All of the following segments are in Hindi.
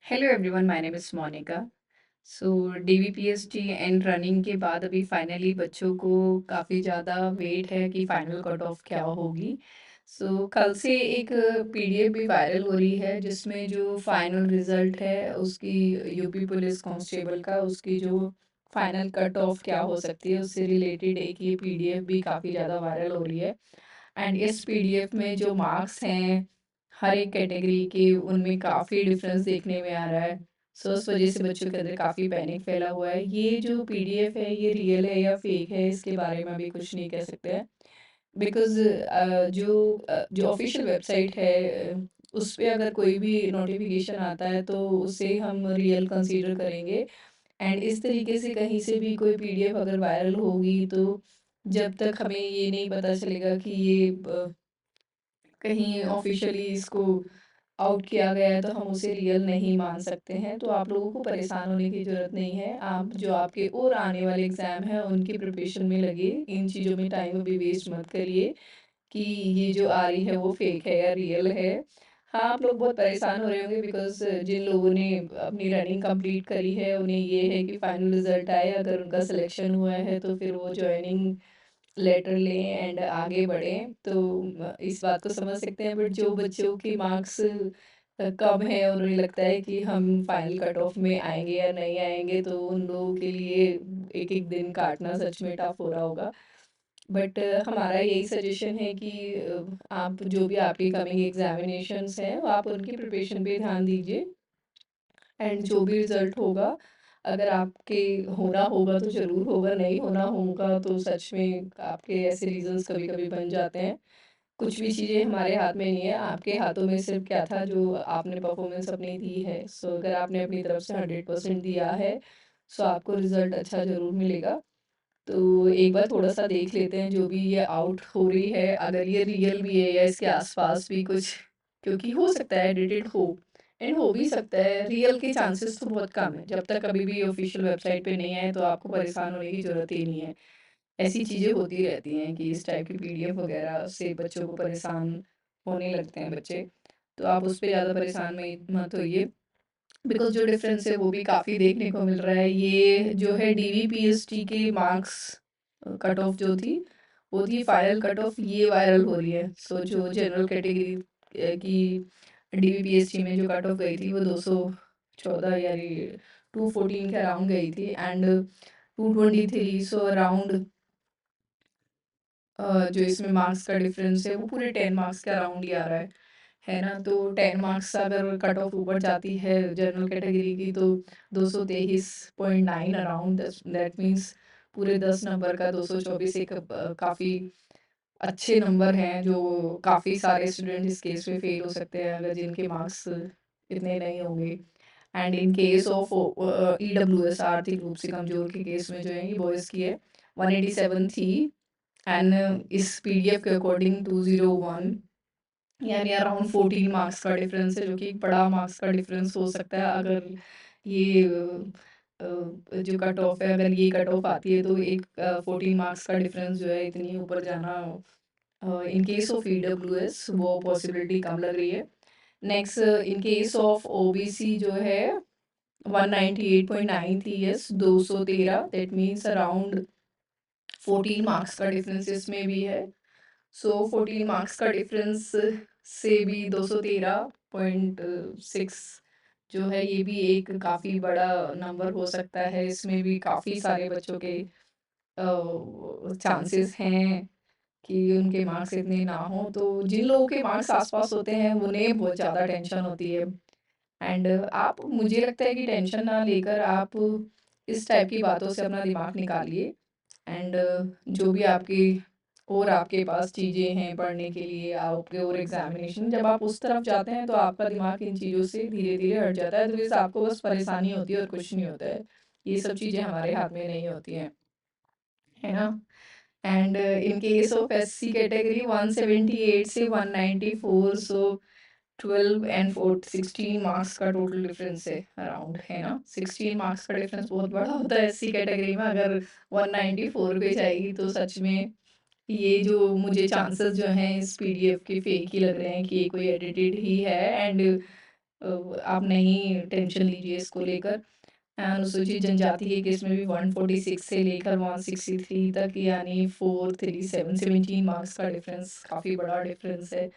Hello everyone, my name is Monika. So DVPST and running के बाद अभी फाइनली बच्चों को काफ़ी ज़्यादा वेट है कि फाइनल कट ऑफ क्या होगी। सो कल से एक पीडीएफ भी वायरल हो रही है जिसमें जो फाइनल रिजल्ट है उसकी यूपी पुलिस कांस्टेबल का उसकी जो फाइनल कट ऑफ क्या हो सकती है उससे रिलेटेड एक ये पीडीएफ भी काफ़ी ज़्यादा वायरल हो रही है। एंड इस पीडीएफ में जो मार्क्स हैं हर एक कैटेगरी के उनमें काफ़ी डिफरेंस देखने में आ रहा है। सो उस वजह से बच्चों के अंदर काफ़ी पैनिक फैला हुआ है। ये जो पीडीएफ है ये रियल है या फेक है इसके बारे में अभी कुछ नहीं कह सकते हैं। बिकॉज़ जो ऑफ़िशियल वेबसाइट है उस पे अगर कोई भी नोटिफ़िकेशन आता है तो उसे हम रियल कंसीडर करेंगे। एंड इस तरीके से कहीं से भी कोई पीडीएफ अगर वायरल होगी तो जब तक हमें ये नहीं पता चलेगा कि ये कहीं ऑफ़िशियली इसको आउट किया गया है तो हम उसे रियल नहीं मान सकते हैं। तो आप लोगों को परेशान होने की ज़रूरत नहीं है। आप जो आपके और आने वाले एग्ज़ाम हैं उनकी प्रिपरेशन में लगिए। इन चीज़ों में टाइम अभी वेस्ट मत करिए कि ये जो आ रही है वो फ़ेक है या रियल है। हाँ, आप लोग बहुत परेशान हो रहे होंगे बिकॉज़ जिन लोगों ने अपनी रनिंग कंप्लीट करी है उन्हें ये है कि फाइनल रिज़ल्ट आए, अगर उनका सिलेक्शन हुआ है तो फिर वो जॉइनिंग लेटर लें एंड आगे बढ़ें। तो इस बात को समझ सकते हैं, बट जो बच्चों के मार्क्स कम है और उन्हें लगता है कि हम फाइनल कट ऑफ में आएँगे या नहीं आएँगे, तो उन लोगों के लिए एक-एक दिन काटना सच में टफ हो रहा होगा। बट हमारा यही सजेशन है कि आप जो भी आपके कमिंग एग्ज़ामिनेशंस हैं, वो आप उनकी प्रिपरेशन पे ध्यान दीजिए। एंड जो भी रिज़ल्ट होगा, अगर आपके होना होगा तो ज़रूर होगा, नहीं होना होगा तो सच में आपके ऐसे रीज़न्स कभी-कभी बन जाते हैं। कुछ भी चीज़ें हमारे हाथ में नहीं है, आपके हाथों में सिर्फ़ क्या था जो आपने परफ़ॉर्मेंस अपनी दी है। सो अगर आपने अपनी तरफ से 100% दिया है, सो आपको रिज़ल्ट अच्छा ज़रूर मिलेगा। तो एक बार थोड़ा-सा देख लेते हैं जो भी ये आउट हो रही है, अगर ये रियल भी है या इसके आस-पास भी कुछ, क्योंकि हो सकता है एडिटेड हो एंड हो भी सकता है, रियल के चांसेस तो बहुत कम है। जब तक कभी भी ऑफ़िशियल वेबसाइट पे नहीं आए तो आपको परेशान होने की ज़रूरत ही नहीं है। ऐसी चीज़ें होती रहती हैं कि इस टाइप की पीडीएफ वग़ैरह से बच्चों को परेशान होने लगते हैं बच्चे। तो आप उस पे ज़्यादा परेशान में मत होइए। बिकॉज़ जो डिफ़रेंस है वो भी काफ़ी देखने को मिल रहा है। ये जो है डीवीपीएसटी के मार्क्स कट ऑफ जो थी, वो थी फाइनल कट ऑफ, ये वायरल हो रही है। सो जो जनरल कैटेगरी की डीवीपीएसटी में जो कट ऑफ गई थी वो 214 यानी 214 के अराउंड गई थी एंड 223 सो अराउंड जो इसमें मार्क्स का डिफ़रेंस है वो पूरे 10 मार्क्स के अराउंड ही आ रहा है ना? तो 10 मार्क्स अगर कट ऑफ ऊपर जाती है जनरल कैटेगरी की तो 223.9 अराउंड दैट मीन्स पूरे 10 नंबर का 224 एक काफ़ी अच्छे नंबर हैं जो काफ़ी सारे स्टूडेंट इस केस में फ़ेल हो सकते हैं अगर जिनके मार्क्स इतने नहीं होंगे। And in case of EWS आर्थिक रूप से कमज़ोर के केस में जो है ये बॉयज़ की है 187 थी एंड इस पीडीएफ के अकॉर्डिंग 201 यानी अराउंड 14 मार्क्स का डिफरेंस है, जो कि एक बड़ा मार्क्स का डिफरेंस हो सकता है अगर ये जो कट ऑफ है अगर ये कट ऑफ आती है तो एक 14 मार्क्स का डिफरेंस जो है इतनी ऊपर जाना इन केस ऑफ ईडब्ल्यूएस वो पॉसिबिलिटी कम लग रही है। Next in case of OBC जो है 198.9 थी, yes 213 that means around 14 marks का डिफरेंस इसमें भी है। सो 14 मार्क्स का डिफरेंस से भी 213.6 जो है ये भी एक काफ़ी बड़ा नंबर हो सकता है। इसमें भी काफ़ी सारे बच्चों के चांसेस हैं कि उनके मार्क्स इतने ना हों। तो जिन लोगों के मार्क्स आस-पास होते हैं उन्हें बहुत ज़्यादा टेंशन होती है। एंड आप मुझे लगता है कि टेंशन ना लेकर आप इस टाइप की बातों से अपना दिमाग निकालिए एंड जो भी आपकी और आपके पास चीज़ें हैं पढ़ने के लिए, आपके और एग्ज़ामिनेशन जब आप उस तरफ जाते हैं तो आपका दिमाग इन चीज़ों से धीरे-धीरे हट जाता है, तो इससे आपको बस परेशानी होती है और कुछ नहीं होता है। ये सब चीज़ें हमारे हाथ में नहीं होती हैं, है ना? And in case of SC category 178 से 194 सो 12 एंड 4 16 मार्क्स का टोटल डिफरेंस है अराउंड, है ना? 16 मार्क्स का डिफरेंस बहुत बड़ा होता है एससी कैटेगरी में, अगर 194 पे जाएगी तो सच में ये जो मुझे चांसेस जो हैं इस पीडीएफ के फेक ही लग रहे हैं कि ये कोई एडिटेड ही है एंड आप नहीं टेंशन लीजिए इसको लेकर। अनुसूचित जनजाति के केस में भी 146 से लेकर 163 तक, यानी 437 मार्क्स का डिफरेंस, काफ़ी बड़ा डिफरेंस है।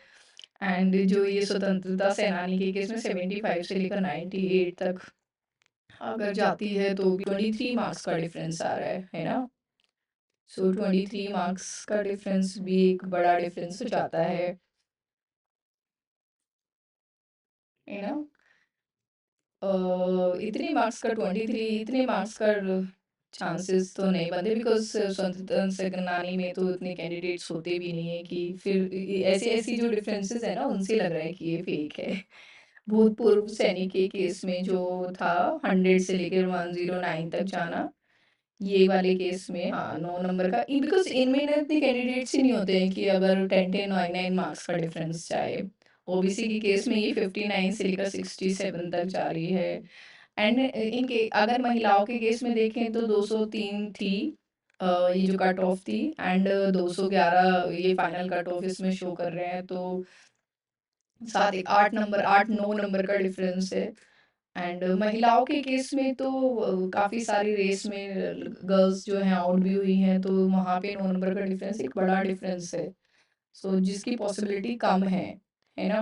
एंड जो ये स्वतंत्रता सेनानी के केस में 75 से लेकर 98 तक अगर जाती है तो भी 23 मार्क्स का डिफरेंस आ रहा है ना? सो 23 मार्क्स का डिफरेंस भी एक बड़ा डिफरेंस हो जाता है ना? इतने मार्क्स का 23, इतने मार्क्स का चांसेस तो नहीं बनते, बिकॉज़ स्वतंत्रता सेनानी में तो इतने कैंडिडेट्स होते भी नहीं है कि फिर ऐसी-ऐसी जो डिफरेंसेस है ना, उनसे लग रहा है कि ये फेक है। भूतपूर्व सैनिक के केस में जो था 100 से लेकर 109 तक जाना, ये वाले केस में हाँ, 9 नंबर का बिकॉज़ इनमें ना इतने कैंडिडेट्स ही नहीं होते हैं कि अगर 10-10 9-9 मार्क्स का डिफरेंस जाए। ओबीसी के केस में ये 59 से लेकर 67 तक जा रही है। एंड इनके अगर महिलाओं के केस में देखें तो 203 थी, ये जो कट ऑफ थी, एंड 211 ये फाइनल कट ऑफ इसमें शो कर रहे हैं, तो 7 एक 8 नंबर 8-9 नंबर का डिफरेंस है। एंड महिलाओं के केस में तो काफ़ी सारी रेस में गर्ल्स जो हैं आउट भी हुई हैं, तो वहाँ पे 9 नंबर का डिफरेंस एक बड़ा डिफरेंस है। सो जिसकी पॉसिबिलिटी कम है ना?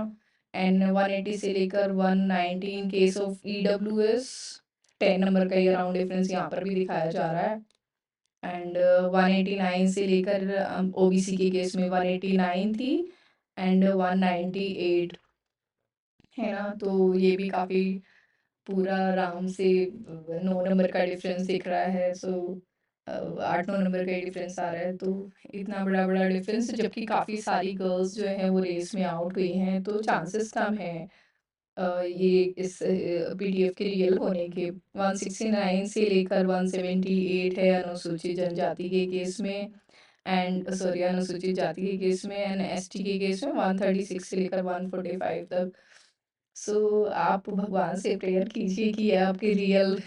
एंड 180 से लेकर 190 in case of EWS, 10 number का ये अराउंड डिफरेंस यहाँ पर भी दिखाया जा रहा है। एंड 189 से लेकर ओबीसी के केस में 189 थी, एंड 198 है ना? तो ये भी काफ़ी पूरा आराम से 9 नंबर का डिफरेंस दिख रहा है। सो 8-9 नंबर का ही डिफरेंस आ रहा है, तो इतना बड़ा-बड़ा डिफरेंस, जबकि काफ़ी सारी गर्ल्स जो हैं वो रेस में आउट हुई हैं, तो चांसेस कम हैं ये इस पीडीएफ के रियल होने के। 169 से लेकर 178 है अनुसूचित जनजाति के केस में, एंड सॉरी अनुसूचित जाति के केस में, एंड एसटी के केस में 136 से लेकर 145 तक। सो आप भगवान से प्रेयर कीजिए कि ये आपके रियल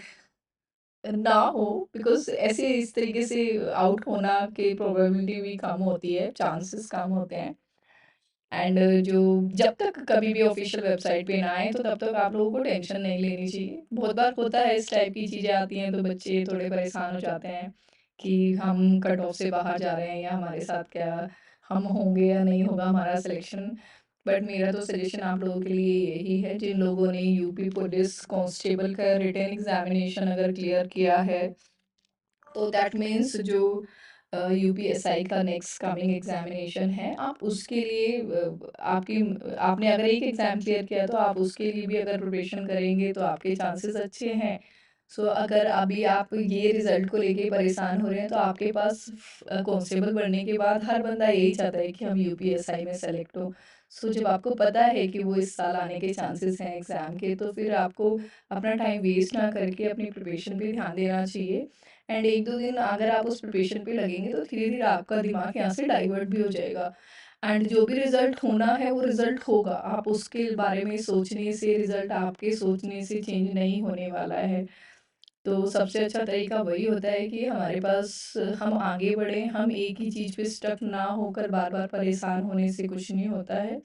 ना हो, बिकॉज़ ऐसे इस तरीके से आउट होना की प्रोबेबिलिटी भी कम होती है, चांसेस कम होते हैं। एंड जो जब तक कभी भी ऑफिशियल वेबसाइट पे ना आए, तो तब तक आप लोगों को टेंशन नहीं लेनी चाहिए। बहुत बार होता है इस टाइप की चीज़ें आती हैं, तो बच्चे थोड़े परेशान हो जाते हैं कि हम कट ऑफ से बाहर जा रहे हैं, या हमारे साथ क्या हम होंगे या नहीं होगा हमारा सिलेक्शन। बट मेरा तो सजेशन आप लोगों के लिए यही है, जिन लोगों ने यूपी पुलिस कांस्टेबल का रिटन एग्जामिनेशन अगर क्लियर किया है, तो दैट मीन्स जो यूपीएसआई का नेक्स्ट कमिंग एग्जामिनेशन है, आप उसके लिए आपने अगर एक एग्ज़ाम क्लियर किया, तो आप उसके लिए भी अगर प्रिपरेशन करेंगे तो आपके चांसेस अच्छे हैं। सो अगर अभी आप ये रिज़ल्ट को लेके परेशान हो रहे हैं, तो आपके पास कांस्टेबल बनने के बाद हर बंदा यही चाहता है कि हम यूपीएसआई में सेलेक्ट हो। सो जब आपको पता है कि वो इस साल आने के चांसेस हैं एग्ज़ाम के, तो फिर आपको अपना टाइम वेस्ट ना करके अपनी प्रिपरेशन पे ध्यान देना चाहिए। एंड 1-2 दिन अगर आप उस प्रिपरेशन पे लगेंगे, तो धीरे-धीरे आपका दिमाग यहाँ से डाइवर्ट भी हो जाएगा, एंड जो भी रिज़ल्ट होना है वो रिज़ल्ट होगा। आप उसके बारे में सोचने से, रिज़ल्ट आपके सोचने से चेंज नहीं होने वाला है। तो सबसे अच्छा तरीका वही होता है कि हमारे पास हम आगे बढ़ें, हम एक ही चीज़ पे स्टक ना होकर बार-बार परेशान होने से कुछ नहीं होता है।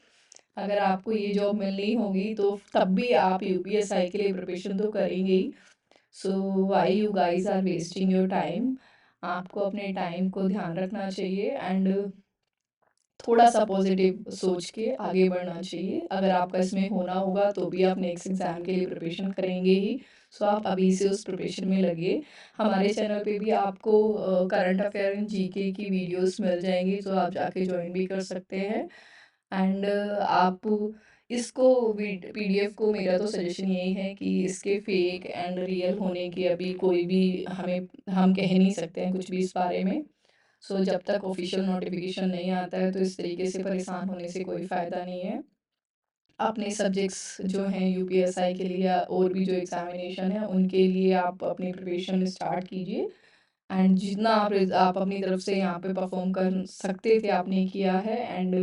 अगर आपको ये जॉब मिलनी होगी, तो तब भी आप यूपीएसआई के लिए प्रिपरेशन तो करेंगे ही। So why you guys are wasting your time? आपको अपने टाइम को ध्यान रखना चाहिए, एंड थोड़ा-सा पॉजिटिव सोच के आगे बढ़ना चाहिए। अगर आपका इसमें होना होगा, तो भी आप नेक्स्ट एग्ज़ाम के लिए प्रिपरेशन करेंगे ही। सो आप अभी से उस प्रिपरेशन में लगिए। हमारे चैनल पे भी आपको करंट अफेयर एंड जीके की वीडियोस मिल जाएँगी, तो आप जाके जॉइन भी कर सकते हैं। एंड आप इसको पीडीएफ को, मेरा तो सजेशन यही है कि इसके फेक एंड रियल होने की अभी कोई भी हम कह नहीं सकते हैं कुछ भी इस बारे में। सो जब तक ऑफिशियल नोटिफिकेशन नहीं आता है, तो इस तरीके से परेशान होने से कोई फ़ायदा नहीं है। अपने सब्जेक्ट्स जो हैं यूपीएसआई के लिए या और भी जो एग्ज़ामिनेशन है, उनके लिए आप अपनी प्रिपरेशन स्टार्ट कीजिए, एंड जितना आप अपनी तरफ से यहाँ पे परफॉर्म कर सकते थे, आपने किया है। एंड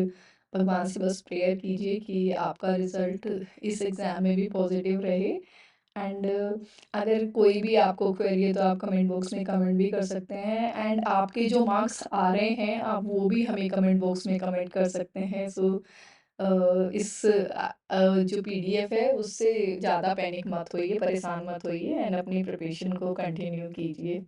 भगवान से बस प्रेयर कीजिए कि आपका रिज़ल्ट इस एग्ज़ाम में भी पॉजिटिव रहे। एंड अगर कोई भी आपको क्वेरी है, तो आप कमेंट बॉक्स में कमेंट भी कर सकते हैं, एंड आपके जो मार्क्स आ रहे हैं, आप वो भी हमें कमेंट बॉक्स में कमेंट कर सकते हैं। सो जो पीडीएफ है उससे ज़्यादा पैनिक मत होइए, परेशान मत होइए एंड अपनी प्रिपरेशन को कंटिन्यू कीजिए।